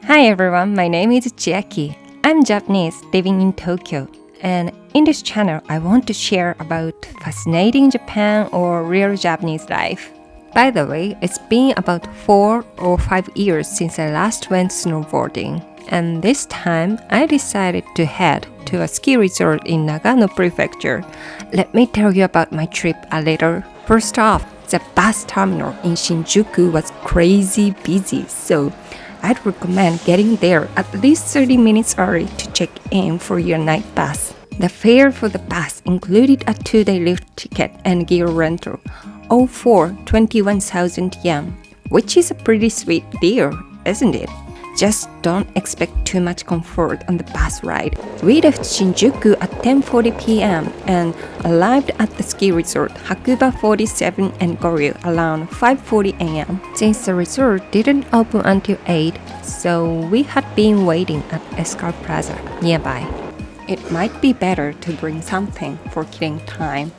Hi everyone, my name is Chiaki. I'm Japanese living in Tokyo, and in this channel I want to share about fascinating Japan or real Japanese life. By the way, it's been about 4 or 5 years since I last went snowboarding, and this time I decided to head to a ski resort in Nagano prefecture. Let me tell you about my trip a little. First off, the bus terminal in Shinjuku was crazy busy, so I'd recommend getting there at least 30 minutes early to check in for your night bus. The fare for the bus included a 2-day lift ticket and gear rental, all for 21,000 yen, which is a pretty sweet deal, isn't it? Just don't expect too much comfort on the bus ride. We left Shinjuku at 10:40 p.m. and arrived at the ski resort Hakuba 47 and Goryu around 5:40 a.m. Since the resort didn't open until 8, so we had been waiting at Escal Plaza nearby. It might be better to bring something for killing time.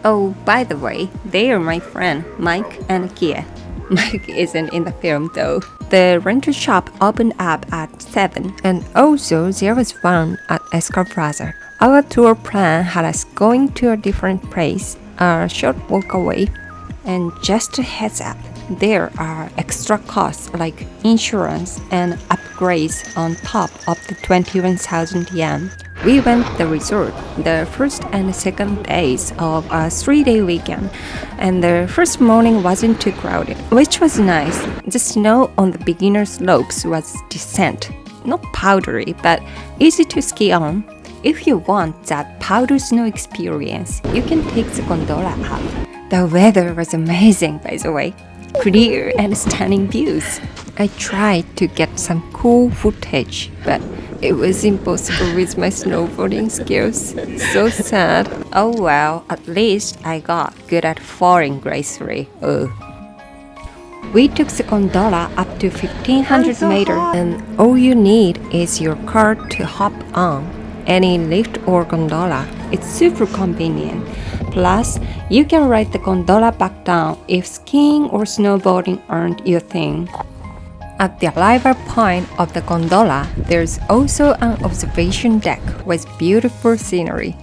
Oh, by the way, they are my friend Mike and Kie. Mike isn't in the film though. The rental shop opened up at 7, and also there was one at Escal Plaza. Our tour plan had us going to a different place, a short walk away. And just a heads up, there are extra costs like insurance and upgrades on top of the 21,000 yen. We went to the resort the first and second days of a 3-day weekend, and the first morning wasn't too crowded, which was nice. The snow on the beginner slopes was decent, not powdery, but easy to ski on. If you want that powder snow experience, you can take the gondola up. The weather was amazing, by the way. Clear and stunning views. I tried to get some cool footage, but it was impossible with my snowboarding skills. So sad. Oh well, at least I got good at falling gracefully. We took the gondola up to 1500 meters, and all you need is your card to hop on any lift or gondola. It's super convenient. Plus, you can ride the gondola back down if skiing or snowboarding aren't your thing. At the arrival point of the gondola, there's also an observation deck with beautiful scenery.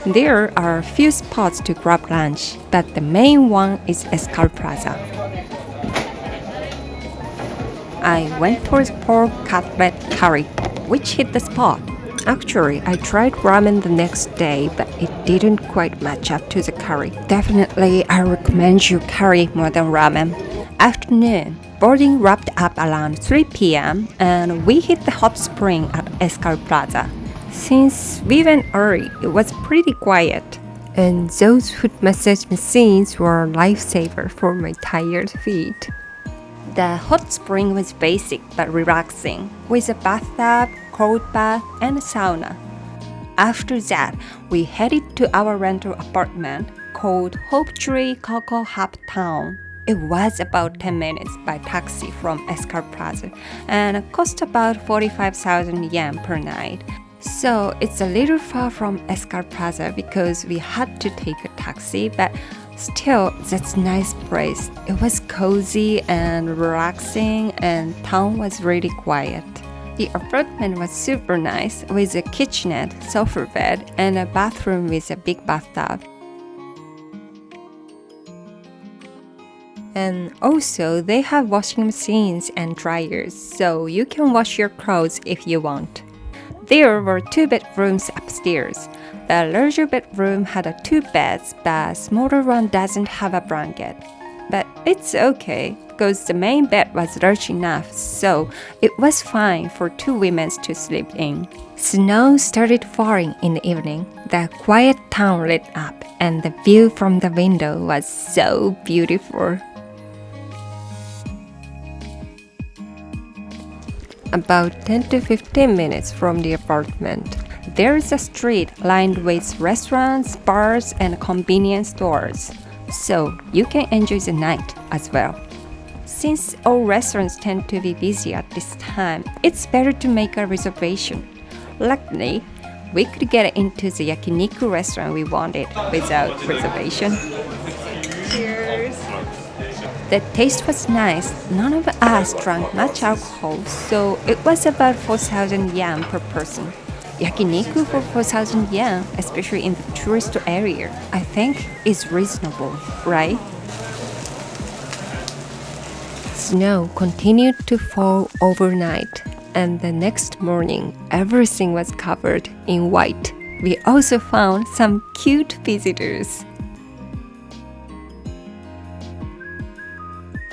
There are a few spots to grab lunch, but the main one is Escal Plaza. I went for the pork cutlet curry, which hit the spot. Actually, I tried ramen the next day, but it didn't quite match up to the curry. Definitely, I recommend you curry more than ramen. Afternoon, boarding wrapped up around 3 p.m. and we hit the hot spring at Escal Plaza. Since we went early, it was pretty quiet, and those foot massage machines were a lifesaver for my tired feet. The hot spring was basic but relaxing, with a bathtub, cold bath, and a sauna. After that, we headed to our rental apartment called Hope Tree Coco Hub Town. It was about 10 minutes by taxi from Escal Plaza and cost about 45,000 yen per night. So it's a little far from Escal Plaza because we had to take a taxi, but still, that's a nice place. It was cozy and relaxing, and town was really quiet. The apartment was super nice with a kitchenette, sofa bed, and a bathroom with a big bathtub. And also, they have washing machines and dryers, so you can wash your clothes if you want. There were 2 bedrooms upstairs. The larger bedroom had 2 beds, but the smaller one doesn't have a blanket. But it's okay, because the main bed was large enough, so it was fine for 2 women to sleep in. Snow started falling in the evening. The quiet town lit up, and the view from the window was so beautiful. About 10 to 15 minutes from the apartment, there is a street lined with restaurants, bars, and convenience stores, so you can enjoy the night as well. Since all restaurants tend to be busy at this time, it's better to make a reservation. Luckily, we could get into the yakiniku restaurant we wanted without reservation. Cheers! The taste was nice. None of us drank much alcohol, so it was about 4,000 yen per person. Yakiniku for 4,000 yen, especially in the tourist area, I think is reasonable, right? Snow continued to fall overnight, and the next morning, everything was covered in white. We also found some cute visitors.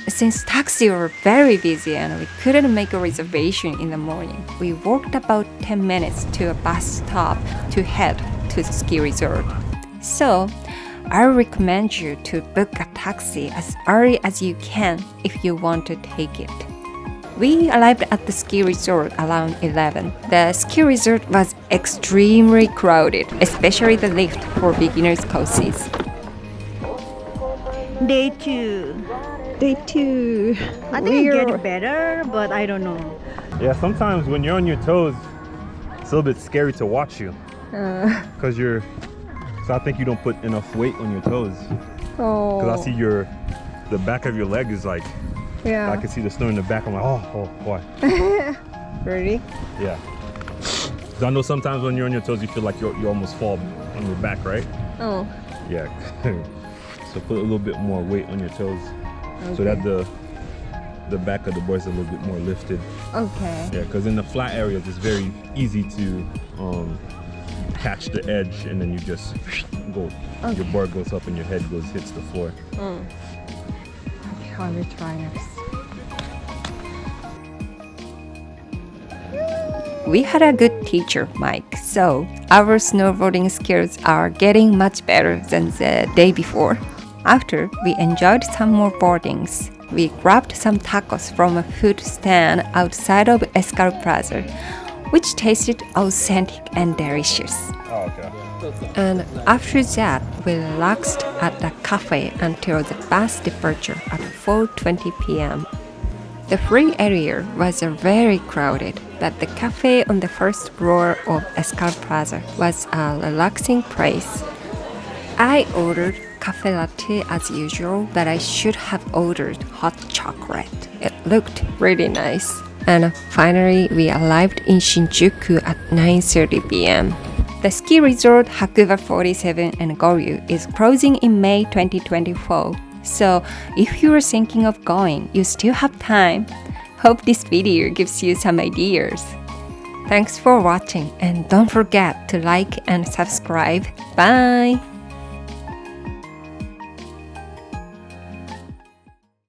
Since taxis were very busy and we couldn't make a reservation in the morning, we walked about 10 minutes to a bus stop to head to the ski resort. So, I recommend you to book a taxi as early as you can if you want to take it. We arrived at the ski resort around 11. The ski resort was extremely crowded, especially the lift for beginners courses. Day 2. Day 2. I think it gets better, but I don't know. Yeah, sometimes when you're on your toes, it's a little bit scary to watch you. Because so I think you don't put enough weight on your toes. Oh. Because I see the back of your leg is like, Yeah. I can see the snow in the back. I'm like, oh boy. Really? Yeah. So I know sometimes when you're on your toes, you feel like you almost fall on your back, right? Oh. Yeah. So put a little bit more weight on your toes. Okay. So that the back of the board is a little bit more lifted. Okay. Yeah, because in the flat areas, it's very easy to catch the edge, and then you just go. Okay. Your board goes up and your head hits the floor. Okay, I will try next. We had a good teacher, Mike, so our snowboarding skills are getting much better than the day before. After we enjoyed some more boardings, we grabbed some tacos from a food stand outside of Escal Plaza, which tasted authentic and delicious. Oh, okay. And after that, we relaxed at the cafe until the bus departure at 4:20 p.m. The free area was very crowded, but the cafe on the first floor of Escal Plaza was a relaxing place. I ordered cafe latte as usual, but I should have ordered hot chocolate. It looked really nice. And finally, we arrived in Shinjuku at 9:30 p.m. The ski resort Hakuba 47 and Goryu is closing in May 2024. So if you are thinking of going, you still have time. Hope this video gives you some ideas. Thanks for watching and don't forget to like and subscribe. Bye!